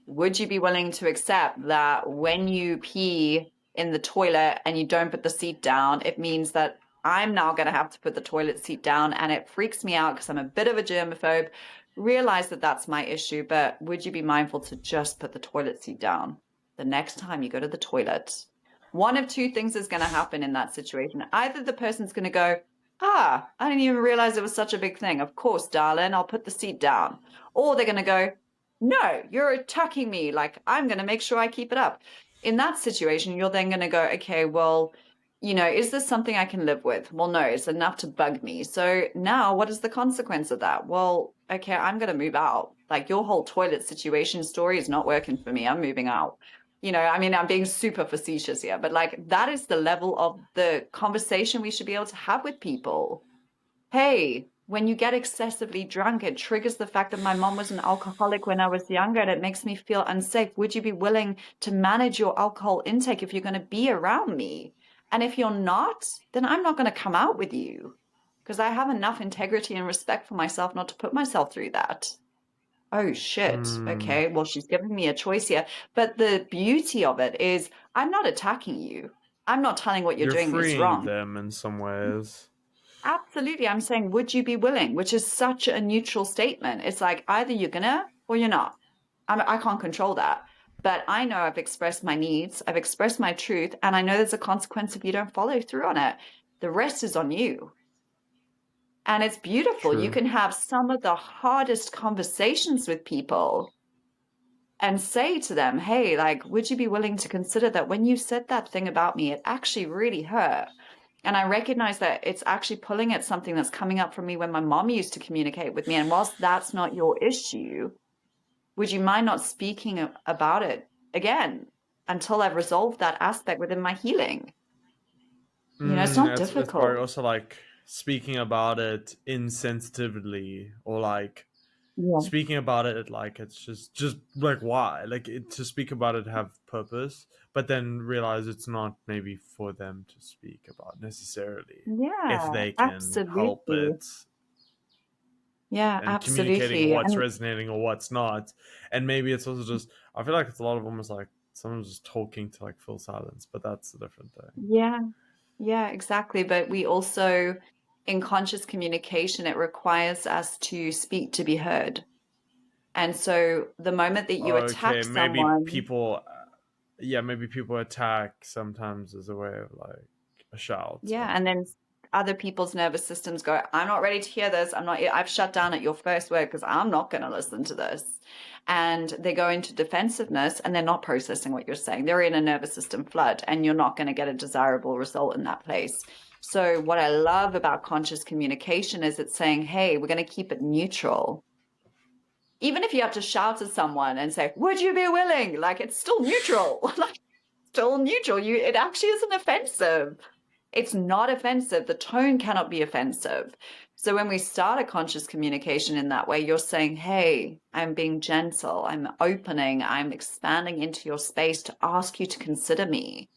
would you be willing to accept that when you pee in the toilet and you don't put the seat down, it means that I'm now going to have to put the toilet seat down and it freaks me out because I'm a bit of a germaphobe. Realize that that's my issue, but would you be mindful to just put the toilet seat down the next time you go to the toilet? One of two things is going to happen in that situation. Either the person's going to go, ah, I didn't even realize it was such a big thing. Of course, darling, I'll put the seat down. Or they're going to go, no, you're attacking me. Like, I'm going to make sure I keep it up. In that situation, you're then going to go, okay, well, is this something I can live with? Well, no, it's enough to bug me. So now what is the consequence of that? Well, okay, I'm going to move out. Like, your whole toilet situation story is not working for me. I'm moving out. I mean, I'm being super facetious here, but like, that is the level of the conversation we should be able to have with people. Hey, when you get excessively drunk, it triggers the fact that my mom was an alcoholic when I was younger and it makes me feel unsafe. Would you be willing to manage your alcohol intake if you're going to be around me? And if you're not, then I'm not going to come out with you because I have enough integrity and respect for myself not to put myself through that. Oh shit. Hmm. Okay. Well, she's giving me a choice here. But the beauty of it is I'm not attacking you. I'm not telling what you're You're doing is freeing wrong. them in some ways. Absolutely. I'm saying, would you be willing? Which is such a neutral statement. It's like either you're gonna or you're not. I can't control that. But I know I've expressed my needs, I've expressed my truth, and I know there's a consequence if you don't follow through on it. The rest is on you. And it's beautiful. You True. can have some of the hardest conversations with people and say to them, hey, like, would you be willing to consider that when you said that thing about me, it actually really hurt? And I recognize that it's actually pulling at something that's coming up for me when my mom used to communicate with me. And whilst that's not your issue, would you mind not speaking about it again until I've resolved that aspect within my healing? It's not It's probably difficult. also like speaking about it insensitively or like Yeah. speaking about it like it's just like why like to speak about it have purpose but then realize it's not maybe for them to speak about necessarily if Yeah, they can help absolutely. it Yeah, and communicating absolutely. what's And resonating or what's not. And maybe it's also just I feel like it's a lot of almost like someone's just talking to like fill silence, but that's a different thing. yeah, yeah, exactly. But we also, in conscious communication, it requires us to speak to be heard. And so the moment that you Okay, attack maybe someone, people yeah, maybe people attack sometimes as a way of like a shout. I yeah, don't and know. then other people's nervous systems go, I'm not ready to hear this. I've shut down at your first word because I'm not going to listen to this. And they go into defensiveness and they're not processing what you're saying. They're in a nervous system flood, and you're not going to get a desirable result in that place. So, what I love about conscious communication is it's saying, hey, we're going to keep it neutral. Even if you have to shout at someone and say, would you be willing? Like, it's still neutral. Like, still neutral. It actually isn't offensive. It's not offensive. The tone cannot be offensive. So when we start a conscious communication in that way, you're saying, hey, I'm being gentle, I'm opening, I'm expanding into your space to ask you to consider me.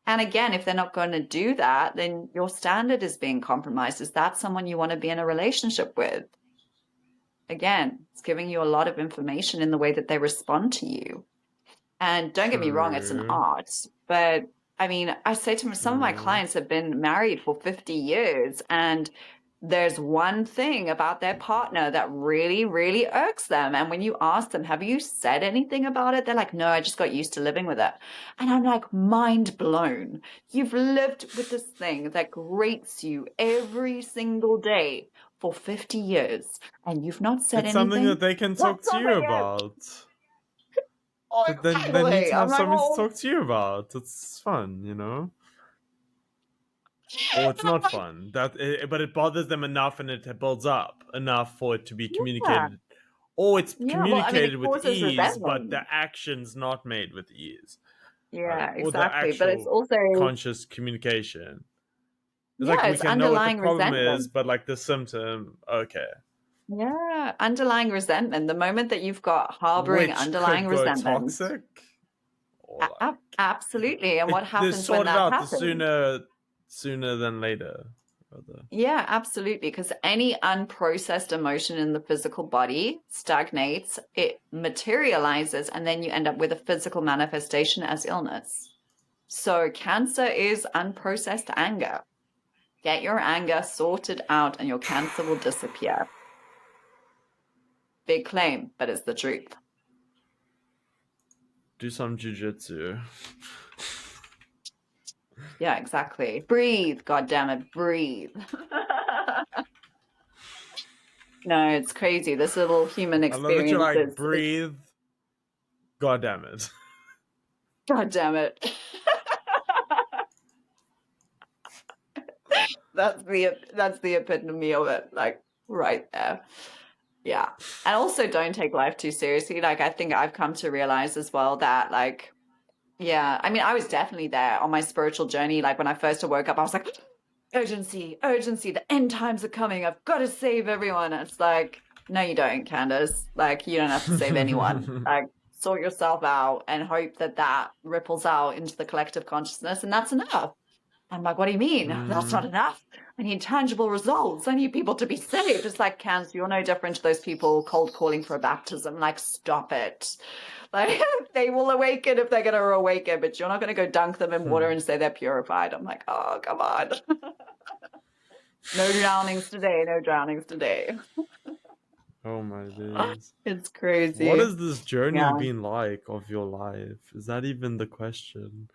And again, if they're not going to do that, then your standard is being compromised. Is that someone you want to be in a relationship with? Again, it's giving you a lot of information in the way that they respond to you. And don't get me wrong, it's an True. art. But I mean, I say to some of my True. clients have been married for 50 years, and there's one thing about their partner that really, really irks them. And when you ask them, have you said anything about it? They're like, no, I just got used to living with it. And I'm like, mind blown. You've lived with this thing that grates you every single day for 50 years, and you've not said It's something that anything? they can talk What's to up you with you? about. Oh, But then they need exactly. to I'm have like, something to well, talk to you about. It's fun, you know? Or it's not fun. But it bothers them enough and it builds up enough for it to be yeah, communicated. Or it's yeah. Well, I mean, it communicated with causes ease, but the resentment. action's not made with ease. Yeah, Or the exactly. But it's actual also, conscious communication. It's like yeah, we it's can know what the underlying problem is, resentment. but like the symptom, okay. Yeah, underlying resentment. The moment that you've got harboring Which underlying could go resentment, toxic, or like absolutely. And what they happens when sort it that out the happens? sooner than later. Rather. Yeah, absolutely. Because any unprocessed emotion in the physical body stagnates, it materializes, and then you end up with a physical manifestation as illness. So cancer is unprocessed anger. Get your anger sorted out and your cancer will disappear. Big claim, but it's the truth. Do some jujitsu. Yeah, exactly. Breathe, God damn it, breathe. No, it's crazy. This little human I love that you're experience like is breathe. God damn it. God damn it. That's the epitome of it, like right there. Yeah. And also don't take life too seriously. Like I think I've come to realize as well that like yeah, I mean I was definitely there on my spiritual journey. Like when I first woke up, I was like, urgency, urgency, the end times are coming. I've got to save everyone. And it's like, no, you don't, Candace. Like you don't have to save anyone. Like sort yourself out and hope that that ripples out into the collective consciousness and that's enough. I'm like, what do you mean? That's not Mm. enough. I need tangible results. I need people to be saved. It's like, Cancer, you're no different to those people cold calling for a baptism. Like, stop it. Like, they will awaken if they're going to awaken, but you're not going to go dunk them in water and say they're purified. I'm like, oh, come on. No drownings today. No drownings today. Oh my days. It's What crazy. has this journey Yeah. been like of your life? Is that even the question?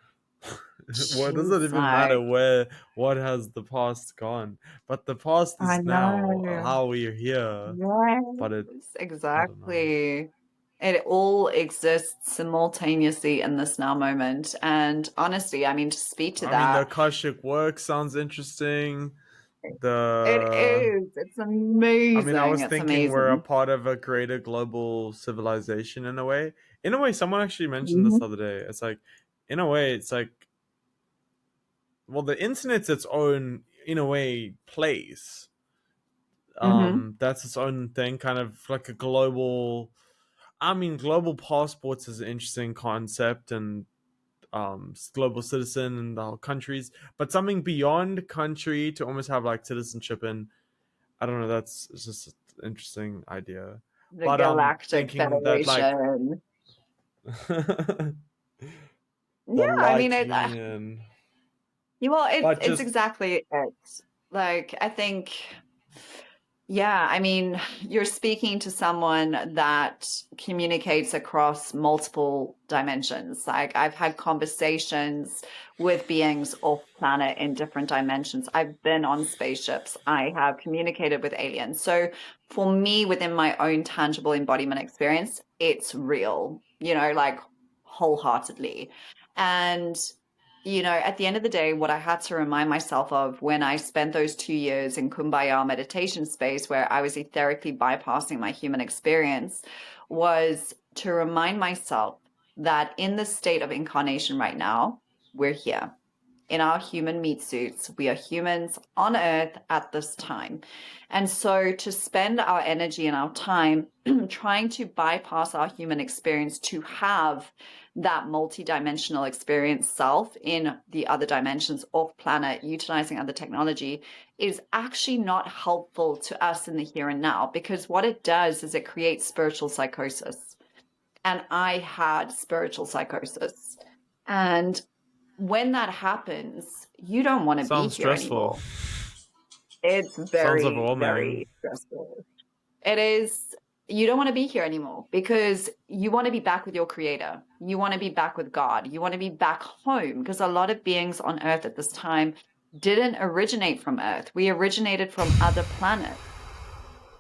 What does it Jeez, even matter like, what has the past gone? But the past I is now know. how we're here. But it Yes, I don't know. exactly. It all exists simultaneously in this now moment. And honestly, I mean, to speak to I mean the that, Akashic work sounds interesting. it The is. It's I mean, I amazing. was It's thinking we're a amazing. part of a greater global civilization in a way. In a way, someone actually mentioned this Hmm. the other day. It's like, in a way, it's like, well, the internet's its own, in a way, place. Hmm. That's its own thing, kind of like a global. I mean, global passports is an interesting concept, and global citizen in the whole countries, but something beyond country to almost have like citizenship in. I don't know. That's it's just an interesting idea. The But I'm Galactic thinking that like Federation. the Yeah, I mean, light it. union, Well, but it's just exactly it. Like, I think. Yeah, I mean, you're speaking to someone that communicates across multiple dimensions. Like, I've had conversations with beings off planet in different dimensions. I've been on spaceships. I have communicated with aliens. So, for me, within my own tangible embodiment experience, it's real, like wholeheartedly. And at the end of the day, what I had to remind myself of when I spent those 2 years in Kumbaya meditation space, where I was etherically bypassing my human experience, was to remind myself that in this state of incarnation right now, we're here in our human meat suits. We are humans on earth at this time. And so to spend our energy and our time trying to bypass our human experience to have that multidimensional experience self in the other dimensions off planet, utilizing other technology, is actually not helpful to us in the here and now, because what it does is it creates spiritual psychosis. And I had spiritual psychosis. And when that happens, you don't want to be Sounds here stressful. anymore. It's Sounds very, overwhelming. very stressful. It is, you don't want to be here anymore because you want to be back with your creator. You want to be back with God. You want to be back home, because a lot of beings on earth at this time didn't originate from earth. We originated from other planets.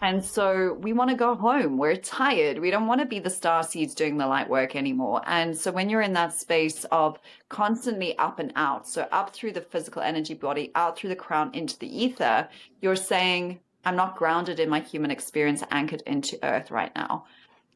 And so we want to go home. We're tired. We don't want to be the star seeds doing the light work anymore. And so when you're in that space of constantly up and out, so up through the physical energy body, out through the crown into the ether, you're saying, I'm not grounded in my human experience, anchored into earth right now.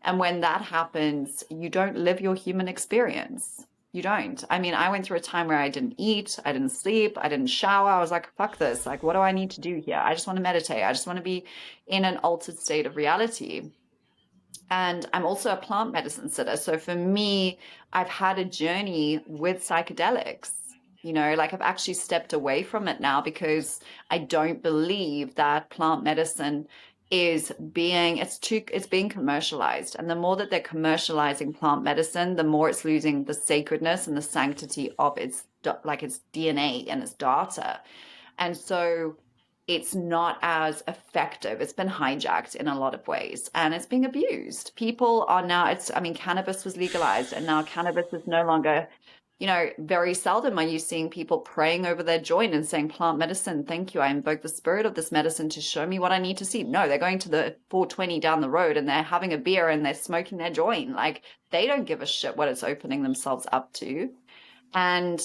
And when that happens, you don't live your human experience. You don't. I mean, I went through a time where I didn't eat, I didn't sleep, I didn't shower. I was like, fuck this. Like, what do I need to do here? I just want to meditate. I just want to be in an altered state of reality. And I'm also a plant medicine sitter. So for me, I've had a journey with psychedelics. You know, like I've actually stepped away from it now because I don't believe that plant medicine is being, it's being commercialized. And the more that they're commercializing plant medicine, the more it's losing the sacredness and the sanctity of its DNA and its data. And so it's not as effective. It's been hijacked in a lot of ways and it's being abused. People are now, cannabis was legalized and now cannabis is no longer, very seldom are you seeing people praying over their joint and saying, plant medicine, thank you. I invoke the spirit of this medicine to show me what I need to see. No, they're going to the 420 down the road and they're having a beer and they're smoking their joint. Like they don't give a shit what it's opening themselves up to. And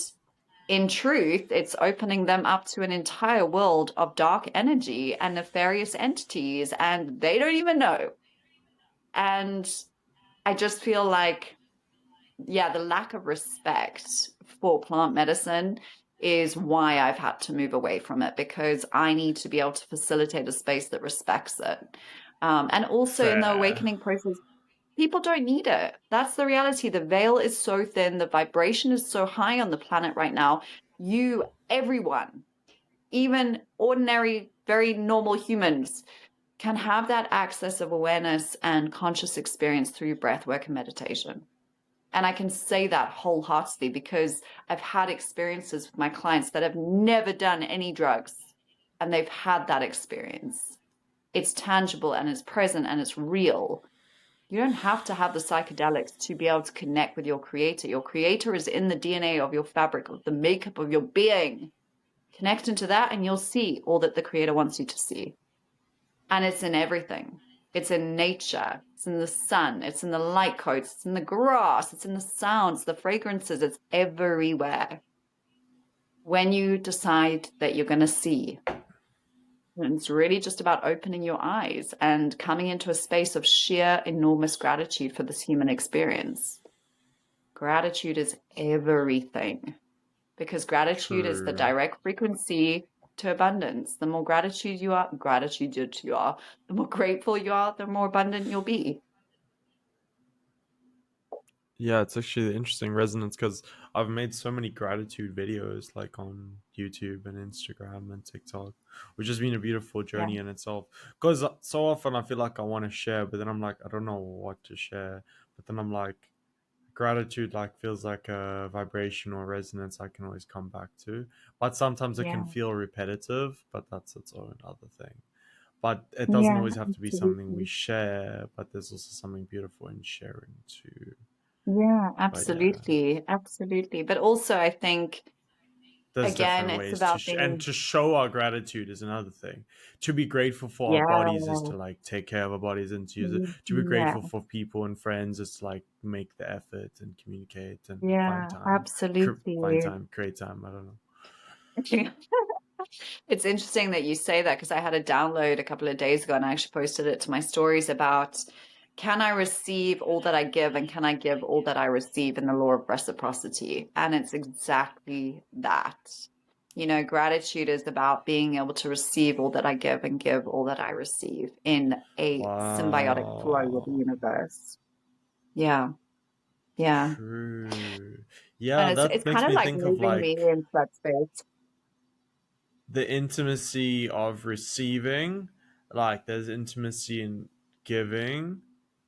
in truth, it's opening them up to an entire world of dark energy and nefarious entities, and they don't even know. And I just feel like, yeah, the lack of respect for plant medicine is why I've had to move away from it, because I need to be able to facilitate a space that respects it. And also in the Fair. awakening process, people don't need it. That's the reality. The veil is so thin. The vibration is so high on the planet right now. Everyone, even ordinary, very normal humans, can have that access of awareness and conscious experience through breath work and meditation. And I can say that wholeheartedly because I've had experiences with my clients that have never done any drugs and they've had that experience. It's tangible and it's present and it's real. You don't have to have the psychedelics to be able to connect with your creator. Your creator is in the DNA of your fabric, of the makeup of your being. Connect into that and you'll see all that the creator wants you to see. And it's in everything. It's in nature. It's in the sun. It's in the light codes. It's in the grass. It's in the sounds, the fragrances. It's everywhere. When you decide that you're going to see, and it's really just about opening your eyes and coming into a space of sheer, enormous gratitude for this human experience. Gratitude is everything, because gratitude is the True. direct frequency to abundance. The more gratitude you are, the more grateful you are, the more abundant you'll be. Yeah, it's actually the interesting resonance because I've made so many gratitude videos like on YouTube and Instagram and TikTok, which has been a beautiful Yeah. journey in itself. Because so often I feel like I want to share, but then I'm like, I don't know what to share. But then I'm like, gratitude like feels like a vibration or resonance I can always come back to. But sometimes it can Yeah. feel repetitive, but that's its own other thing. But it doesn't Yeah, always have to be something we absolutely. share, but there's also something beautiful in sharing too. Yeah, But yeah, absolutely. Absolutely. But also, I think, there's again, different it's ways to about and being, to show our gratitude is another thing. To be grateful for our yeah, bodies is to like take care of our bodies and to use it. To be yeah, grateful for people and friends is to like make the effort and communicate and find yeah, time, find absolutely. time, create time. I don't know. It's interesting that you say that because I had a download a couple of days ago and I actually posted it to my stories about can I receive all that I give, and can I give all that I receive in the law of reciprocity? And it's exactly that. Gratitude is about being able to receive all that I give and give all that I receive in a symbiotic flow with the Wow. universe. Yeah. Yeah. True. And Yeah, it's that kind makes of me like think of moving me like into that space. the intimacy of receiving. Like there's intimacy in giving,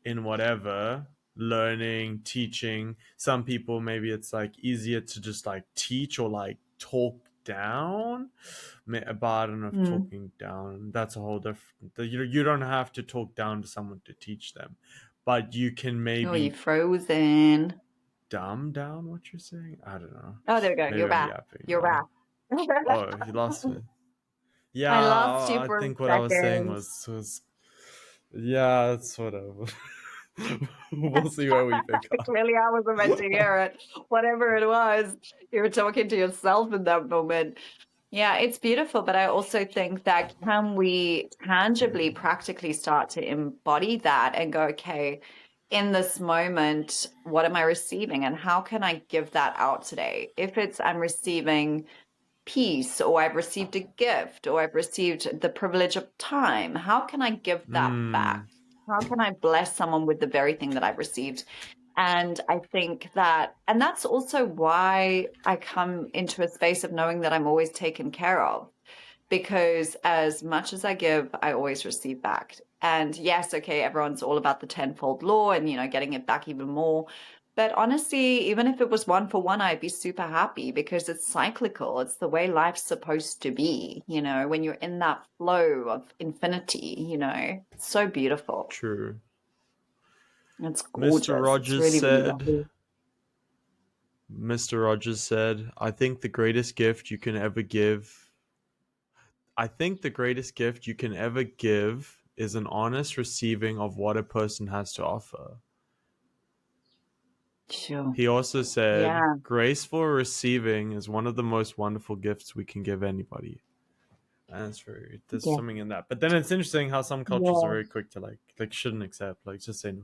in whatever, learning, teaching. Some people maybe it's like easier to just like teach or like talk down. But I don't know if Mm. talking down, that's a whole different. You don't have to talk down to someone to teach them, but you can Oh, you maybe frozen. dumb down what you're saying. I don't know. Oh, there we go. Maybe You're I'm back. yapping You're now. back. Oh, you lost me. Yeah, I lost you I for a think what I was saying second. was yeah, it's whatever. We'll see where we pick up. Clearly, I wasn't meant to hear it. Whatever it was, you were talking to yourself in that moment. Yeah, it's beautiful, but I also think that can we tangibly, practically start to embody that and go, okay, in this moment, what am I receiving and how can I give that out today? If it's I'm receiving peace, or I've received a gift, or I've received the privilege of time, how can I give that back? Mm, How can I bless someone with the very thing that I've received? And I think that, and that's also why I come into a space of knowing that I'm always taken care of, because as much as I give, I always receive back. And yes, okay, everyone's all about the tenfold law and, getting it back even more. But honestly, even if it was one for one, I'd be super happy because it's cyclical. It's the way life's supposed to be, when you're in that flow of infinity, it's so beautiful. true. It's Mr. gorgeous. It's Rogers really, really said, lovely. Mr. Rogers said, I think the greatest gift you can ever give is an honest receiving of what a person has to offer. Sure. He also said, Yeah. graceful receiving is one of the most wonderful gifts we can give anybody. And that's very, there's Yeah. something in that. But then it's interesting how some cultures are Yeah. very quick to like shouldn't accept, like just say no.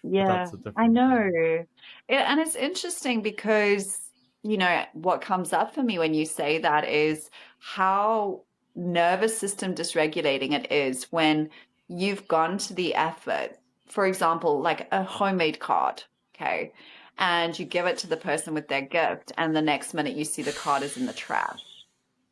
But Yeah, that's a I different know. thing. And it's interesting because, what comes up for me when you say that is how nervous system dysregulating it is when you've gone to the effort. For example, like a homemade card, okay? And you give it to the person with their gift, and the next minute you see the card is in the trash.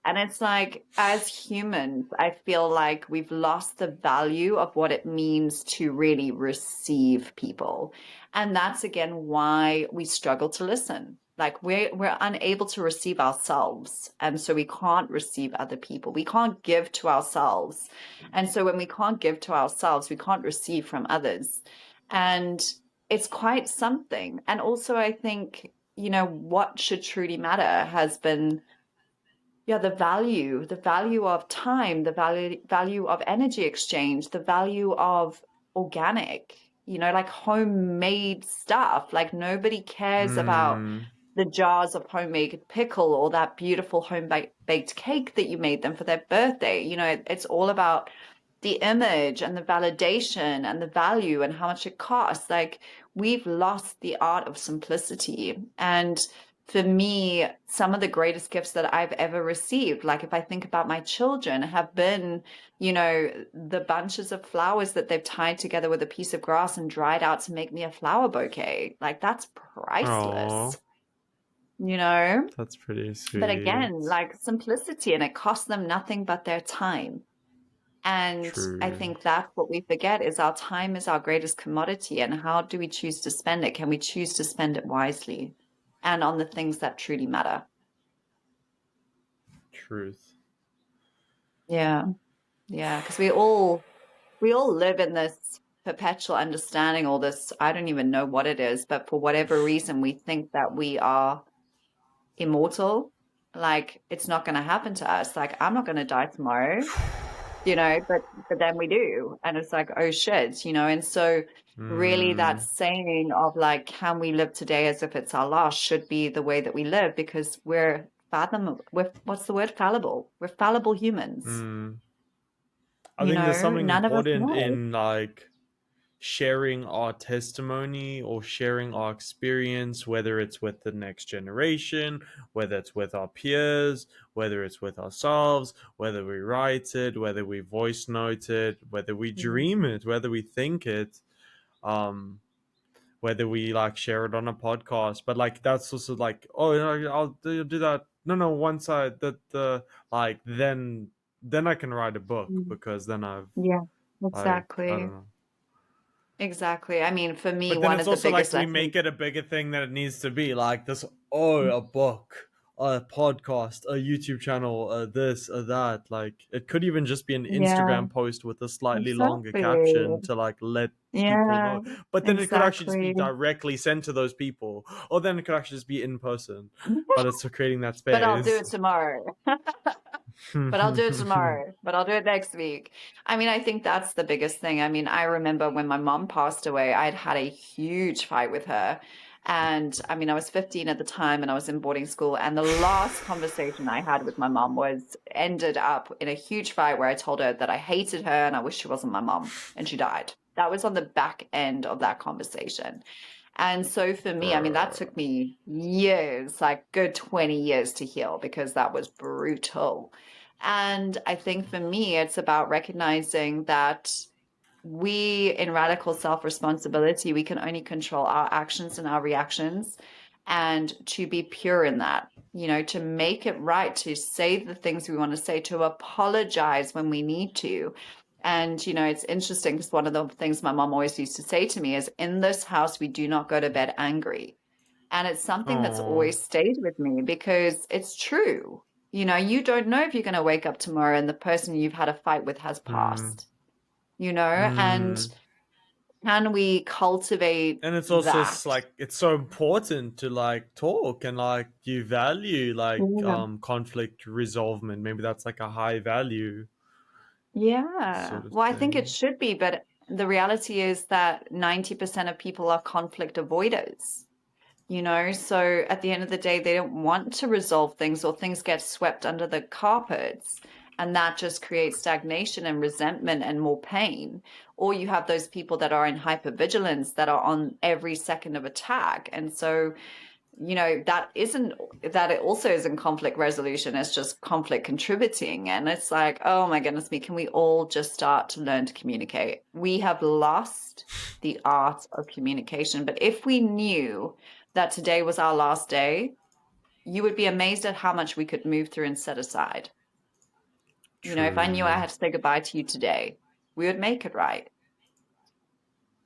And it's like, as humans, I feel like we've lost the value of what it means to really receive people. And that's again why we struggle to listen. Like we're unable to receive ourselves. And so we can't receive other people. We can't give to ourselves. And so when we can't give to ourselves, we can't receive from others. And it's quite something. And also I think, what should truly matter has been, yeah, the value of time, the value of energy exchange, the value of organic, like homemade stuff. Like nobody cares about Hmm. the jars of homemade pickle or that beautiful home baked cake that you made them for their birthday. It's all about the image and the validation and the value and how much it costs. Like we've lost the art of simplicity. And for me, some of the greatest gifts that I've ever received, like if I think about my children, have been, the bunches of flowers that they've tied together with a piece of grass and dried out to make me a flower bouquet. Like that's Oh, priceless, you know? that's pretty But sweet. again, like simplicity, and it costs them nothing but their time. And I True. think that's what we forget is our time is our greatest commodity. And how do we choose to spend it? Can we choose to spend it wisely and on the things that truly matter? Truth. Yeah. Yeah. Because we all live in this perpetual understanding, all this, I don't even know what it is, but for whatever reason, we think that we are immortal. Like it's not going to happen to us. Like I'm not going to die tomorrow. But then we do, and it's like, oh shit, and so really that Hmm. saying of like, can we live today as if it's our last should be the way that we live, because we're what's the word, fallible, we're fallible humans. Hmm. I think there's something None of us important know. in like sharing our testimony or sharing our experience, whether it's with the next generation, whether it's with our peers, whether it's with ourselves, whether we write it, whether we voice note it, whether we dream it, whether we think it, um, whether we like share it on a podcast. But like that's also like, oh, I'll do that. No, once I that the like then I can write a book Mm. because then I've Yeah, like I exactly. don't know. Exactly. I mean, for me, But then one it's of the also like biggest we lessons. make it a bigger thing than it needs to be. Like this, oh, a book, a podcast, a YouTube channel, this, that. Like it could even just be an Yeah, Instagram post with a slightly longer exactly. caption to like let people Yeah, know. But then it could actually just be exactly. directly sent to those people, or then it could actually just be in person. But it's for creating that But I'll do space. it tomorrow. But I'll do it tomorrow. But I'll do it next week. I mean, I think that's the biggest thing. I mean, I remember when my mom passed away, I'd had a huge fight with her. And I mean, I was 15 at the time and I was in boarding school. And the last conversation I had with my mom was ended up in a huge fight where I told her that I hated her and I wish she wasn't my mom. And she died. That was on the back end of that conversation. And so for me, I mean, that Bruh. took me years, like good 20 years to heal because that was brutal. And I think for me, it's about recognizing that we, in radical self responsibility, we can only control our actions and our reactions, and to be pure in that, to make it right, to say the things we want to say, to apologize when we need to. And, it's interesting because one of the things my mom always used to say to me is, in this house, we do not go to bed angry. And it's something that's Oh. always stayed with me because it's true. You don't know if you're going to wake up tomorrow and the person you've had a fight with has Mm, passed, and mm. can we cultivate And it's also that? like it's so important to like talk and like you value like Yeah. conflict resolvement. Maybe that's like a high value Yeah. sort of Well, I think it thing. should be, but the reality is that 90% of people are conflict avoiders. So at the end of the day, they don't want to resolve things or things get swept under the carpets. And that just creates stagnation and resentment and more pain. Or you have those people that are in hypervigilance that are on every second of attack. And so, that it also isn't conflict resolution, it's just conflict contributing. And it's like, oh my goodness me, can we all just start to learn to communicate? We have lost the art of communication. But if we knew that today was our last day, you would be amazed at how much we could move through and set aside. If I knew I True. had to say goodbye to you today, we would make it right.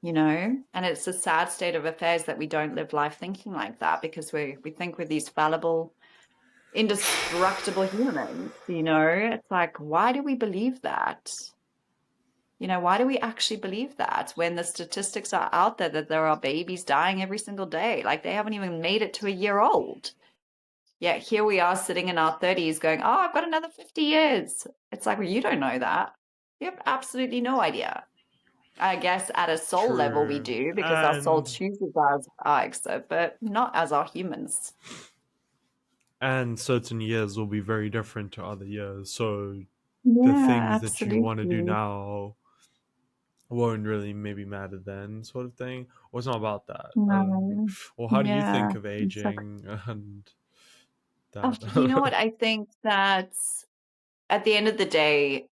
And it's a sad state of affairs that we don't live life thinking like that because we think we're these fallible, indestructible humans. It's like, why do we believe that? Why do we actually believe that when the statistics are out there that there are babies dying every single day? Like they haven't even made it to a year old. Yet here we are sitting in our 30s going, oh, I've got another 50 years. It's like, well, you don't know that. You have absolutely no idea. I guess at a soul level we True. do because our soul And chooses our exit, but not as our humans. certain years will be very different to other years. So the Yeah, things that you want to do absolutely. now won't really maybe matter then, sort of thing. Or it's not about that. I don't know. No. Or how do you Yeah, think of exactly. aging and Oh, you know that? what? I think that at the end of the day,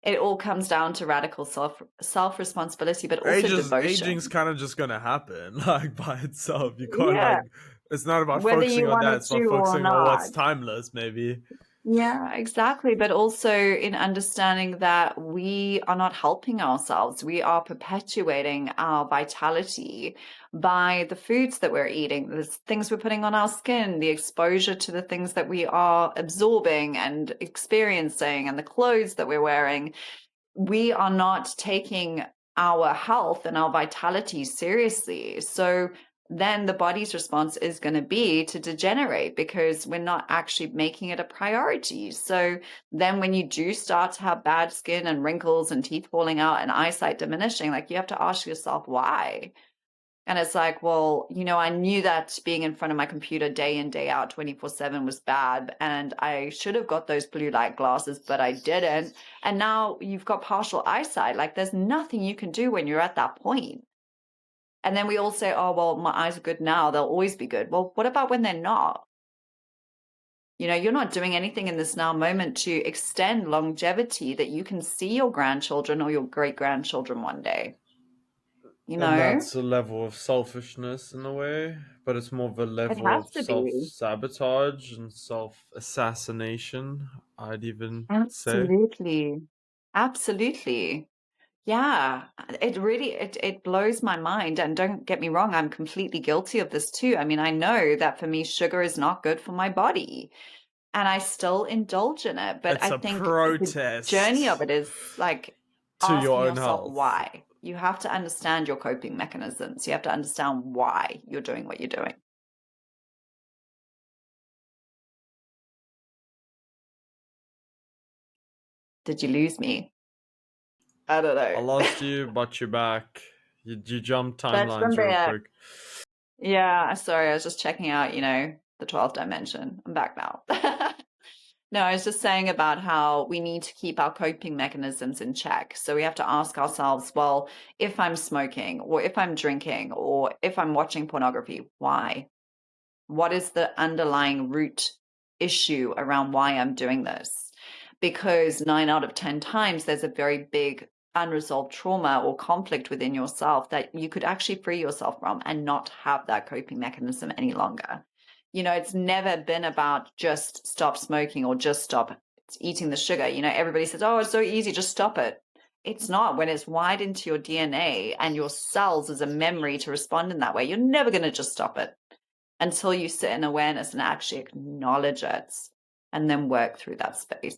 it all comes down to radical self responsibility, but also Aging's devotion. kind of just gonna happen like by itself. You can't Yeah, like it's not about whether focusing you on want that, it it's to about or focusing on not. what's timeless maybe. Yeah, exactly. But also in understanding that we are not helping ourselves. We are perpetuating our vitality by the foods that we're eating, the things we're putting on our skin, the exposure to the things that we are absorbing and experiencing, and the clothes that we're wearing. We are not taking our health and our vitality seriously. So then the body's response is going to be to degenerate because we're not actually making it a priority. So then when you do start to have bad skin and wrinkles and teeth falling out and eyesight diminishing, like you have to ask yourself why. And it's like, well, I knew that being in front of my computer day in, day out, 24/7 was bad. And I should have got those blue light glasses, but I didn't. And now you've got partial eyesight. Like there's nothing you can do when you're at that point. And then we all say, oh, well, my eyes are good now. They'll always be good. Well, what about when they're not? You're not doing anything in this now moment to extend longevity that you can see your grandchildren or your great grandchildren one day. And that's a level of selfishness in a way, but it's more of a It level has of to self be. sabotage and self assassination, I'd even say. Absolutely. Absolutely. Yeah. It really it blows my mind. And don't get me wrong, I'm completely guilty of this too. I mean, I know that for me, sugar is not good for my body. And I still indulge in it. But It's I a think the journey of protest it is like to asking your own yourself health. why. You have to understand your coping mechanisms. You have to understand why you're doing what you're doing. Did you lose me? I don't I know. lost you, but you're back. You jumped Let's timelines come real back. quick. Yeah, sorry, I was just checking out, the 12th dimension. I'm back now. No, I was just saying about how we need to keep our coping mechanisms in check. So we have to ask ourselves, well, if I'm smoking or if I'm drinking or if I'm watching pornography, why? What is the underlying root issue around why I'm doing this? Because 9 out of 10 times there's a very big unresolved trauma or conflict within yourself that you could actually free yourself from and not have that coping mechanism any longer. It's never been about just stop smoking or just stop eating the sugar. Everybody says, oh, it's so easy, just stop it. It's not. When it's wired into your DNA and your cells as a memory to respond in that way, you're never going to just stop it until you sit in awareness and actually acknowledge it and then work through that space.